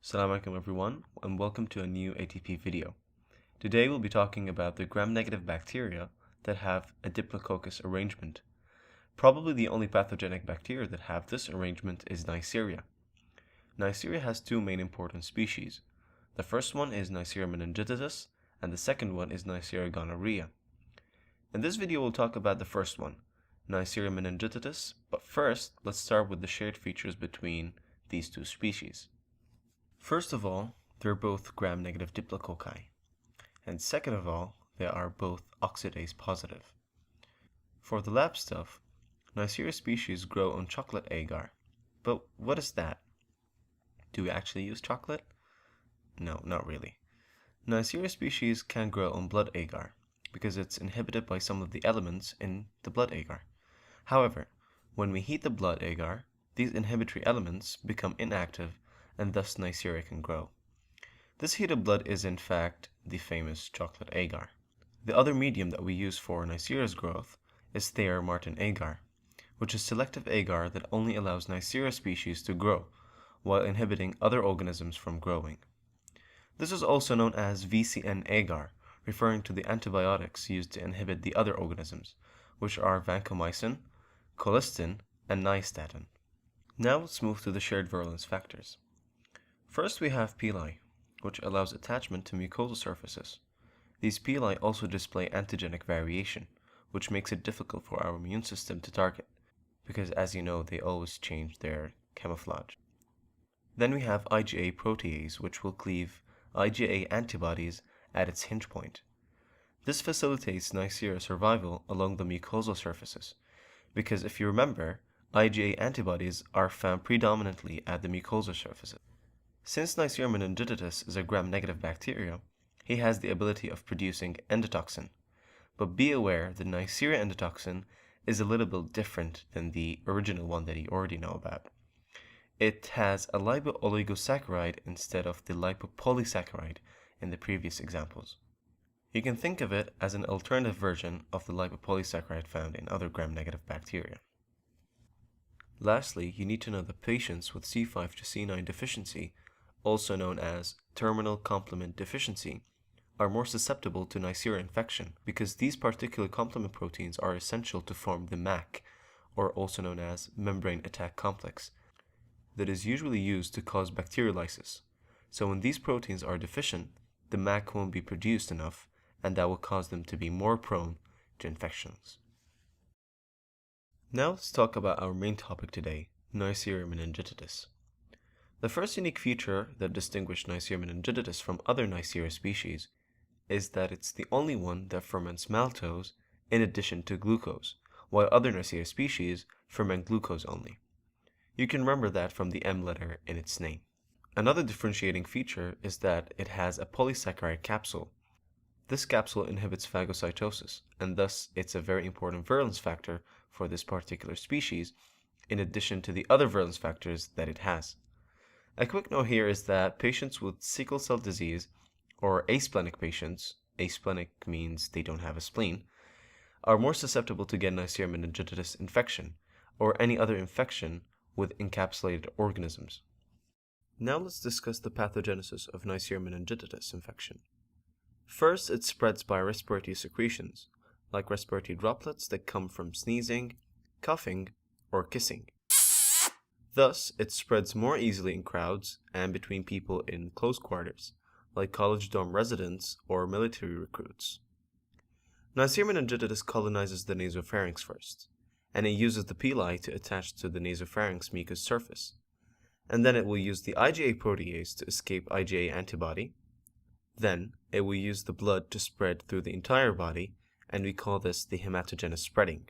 Assalamu alaikum everyone, and welcome to a new ATP video. Today we'll be talking about the gram-negative bacteria that have a diplococcus arrangement. Probably the only pathogenic bacteria that have this arrangement is Neisseria. Neisseria has two main important species. The first one is Neisseria meningitidis, and the second one is Neisseria gonorrhea. In this video we'll talk about the first one, Neisseria meningitidis, but first let's start with the shared features between these two species. First of all, they're both gram-negative diplococci, and second of all, they are both oxidase positive. For the lab stuff, Neisseria species grow on chocolate agar. But what is that? Do we actually use chocolate? No, not really. Neisseria species can grow on blood agar, because it's inhibited by some of the elements in the blood agar. However, when we heat the blood agar, these inhibitory elements become inactive and thus Neisseria can grow. This heated blood is in fact the famous chocolate agar. The other medium that we use for Neisseria's growth is Thayer-Martin agar, which is selective agar that only allows Neisseria species to grow, while inhibiting other organisms from growing. This is also known as VCN agar, referring to the antibiotics used to inhibit the other organisms, which are vancomycin, colistin, and nystatin. Now let's move to the shared virulence factors. First we have pili, which allows attachment to mucosal surfaces. These pili also display antigenic variation, which makes it difficult for our immune system to target, because as you know, they always change their camouflage. Then we have IgA protease, which will cleave IgA antibodies at its hinge point. This facilitates Neisseria survival along the mucosal surfaces, because if you remember, IgA antibodies are found predominantly at the mucosal surfaces. Since Neisseria meningitidis is a gram-negative bacteria, he has the ability of producing endotoxin. But be aware the Neisseria endotoxin is a little bit different than the original one that you already know about. It has a lipo-oligosaccharide instead of the lipopolysaccharide in the previous examples. You can think of it as an alternative version of the lipopolysaccharide found in other gram-negative bacteria. Lastly, you need to know that patients with C5 to C9 deficiency, also known as terminal complement deficiency, are more susceptible to Neisseria infection because these particular complement proteins are essential to form the MAC, or also known as membrane attack complex, that is usually used to cause bacteriolysis. So when these proteins are deficient, the MAC won't be produced enough, and that will cause them to be more prone to infections. Now let's talk about our main topic today, Neisseria meningitidis. The first unique feature that distinguishes Neisseria meningitidis from other Neisseria species is that it's the only one that ferments maltose in addition to glucose, while other Neisseria species ferment glucose only. You can remember that from the M letter in its name. Another differentiating feature is that it has a polysaccharide capsule. This capsule inhibits phagocytosis, and thus it's a very important virulence factor for this particular species, in addition to the other virulence factors that it has. A quick note here is that patients with sickle cell disease, or asplenic patients, asplenic means they don't have a spleen, are more susceptible to get Neisseria meningitidis infection, or any other infection with encapsulated organisms. Now let's discuss the pathogenesis of Neisseria meningitidis infection. First, it spreads by respiratory secretions, like respiratory droplets that come from sneezing, coughing, or kissing. Thus, it spreads more easily in crowds and between people in close quarters, like college dorm residents or military recruits. Neisseria meningitidis colonizes the nasopharynx first, and it uses the pili to attach to the nasopharynx mucous surface. And then it will use the IgA protease to escape IgA antibody. Then, it will use the blood to spread through the entire body, and we call this the hematogenous spreading.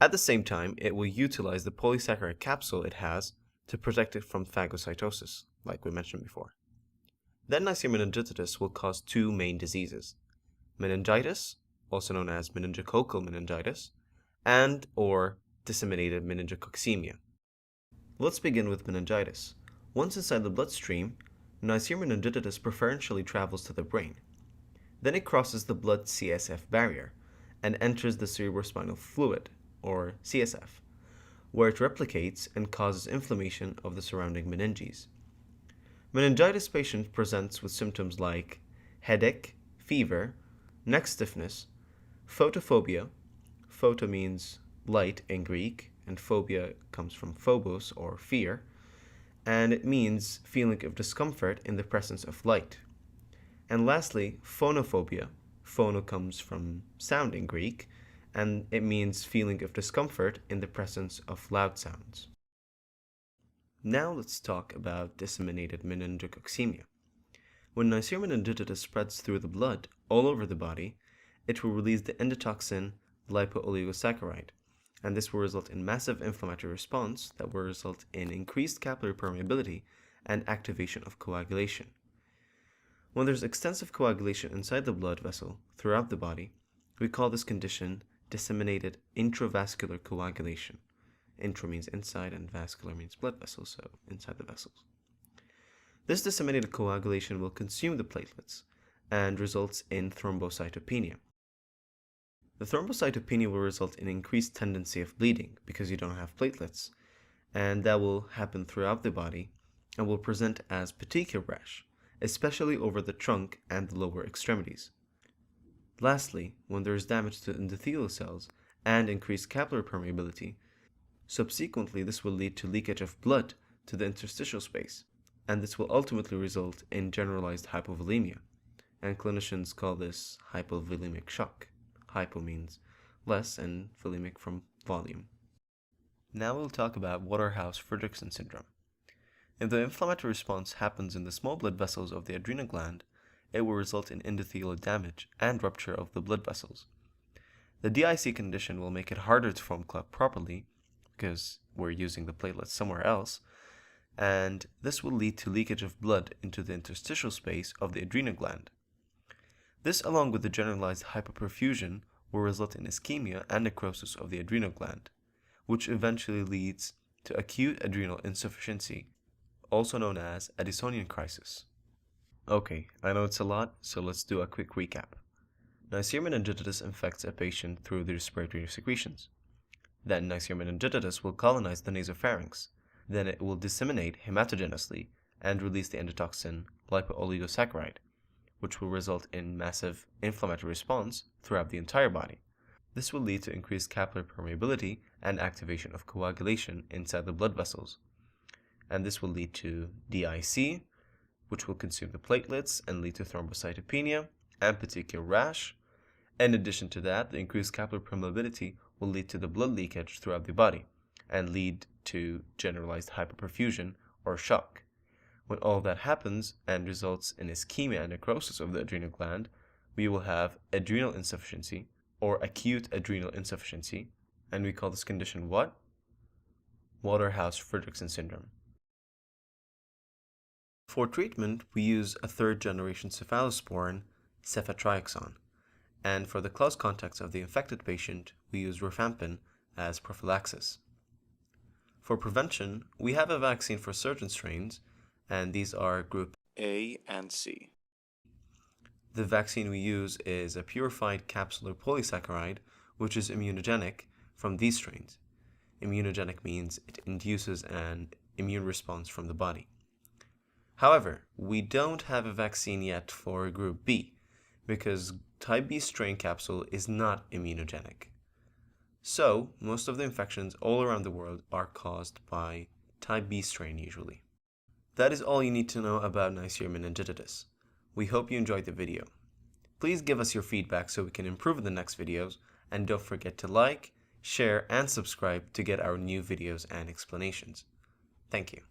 At the same time, it will utilize the polysaccharide capsule it has to protect it from phagocytosis, like we mentioned before. Then Neisseria meningitidis will cause two main diseases: meningitis, also known as meningococcal meningitis, and or disseminated meningococcemia. Let's begin with meningitis. Once inside the bloodstream, Neisseria meningitidis preferentially travels to the brain. Then it crosses the blood-CSF barrier and enters the cerebrospinal fluid, or CSF, where it replicates and causes inflammation of the surrounding meninges. Meningitis patient presents with symptoms like headache, fever, neck stiffness, photophobia. Photo means light in Greek, and phobia comes from phobos or fear, and it means feeling of discomfort in the presence of light. And lastly, phonophobia. Phono comes from sound in Greek, and it means feeling of discomfort in the presence of loud sounds. Now let's talk about disseminated meningococcemia. When Neisseria meningitidis spreads through the blood all over the body, it will release the endotoxin lipooligosaccharide, and this will result in massive inflammatory response that will result in increased capillary permeability and activation of coagulation. When there's extensive coagulation inside the blood vessel throughout the body, we call this condition disseminated intravascular coagulation. Intra means inside and vascular means blood vessels, so inside the vessels. This disseminated coagulation will consume the platelets and results in thrombocytopenia. The thrombocytopenia will result in increased tendency of bleeding because you don't have platelets, and that will happen throughout the body and will present as petechial rash, especially over the trunk and the lower extremities. Lastly, when there is damage to endothelial cells and increased capillary permeability, subsequently this will lead to leakage of blood to the interstitial space, and this will ultimately result in generalized hypovolemia, and clinicians call this hypovolemic shock. Hypo means less and volemic from volume. Now we'll talk about Waterhouse-Friderichsen syndrome. If the inflammatory response happens in the small blood vessels of the adrenal gland, it will result in endothelial damage and rupture of the blood vessels. The DIC condition will make it harder to form clot properly because we're using the platelets somewhere else, and this will lead to leakage of blood into the interstitial space of the adrenal gland. This, along with the generalized hypoperfusion, will result in ischemia and necrosis of the adrenal gland, which eventually leads to acute adrenal insufficiency, also known as Addisonian crisis. Okay, I know it's a lot, so let's do a quick recap. Neisseria meningitidis infects a patient through the respiratory secretions. Then Neisseria meningitidis will colonize the nasopharynx. Then it will disseminate hematogenously and release the endotoxin lipooligosaccharide, which will result in massive inflammatory response throughout the entire body. This will lead to increased capillary permeability and activation of coagulation inside the blood vessels. And this will lead to DIC, which will consume the platelets and lead to thrombocytopenia and petechial rash. In addition to that, the increased capillary permeability will lead to the blood leakage throughout the body and lead to generalized hypoperfusion or shock. When all that happens and results in ischemia and necrosis of the adrenal gland, we will have adrenal insufficiency or acute adrenal insufficiency, and we call this condition what? Waterhouse-Friderichsen syndrome. For treatment, we use a third-generation cephalosporin, ceftriaxone, and for the close contacts of the infected patient, we use rifampin as prophylaxis. For prevention, we have a vaccine for certain strains, and these are group A and C. The vaccine we use is a purified capsular polysaccharide, which is immunogenic from these strains. Immunogenic means it induces an immune response from the body. However, we don't have a vaccine yet for group B, because type B strain capsule is not immunogenic. So, most of the infections all around the world are caused by type B strain usually. That is all you need to know about Neisseria meningitidis. We hope you enjoyed the video. Please give us your feedback so we can improve in the next videos, and don't forget to like, share, and subscribe to get our new videos and explanations. Thank you.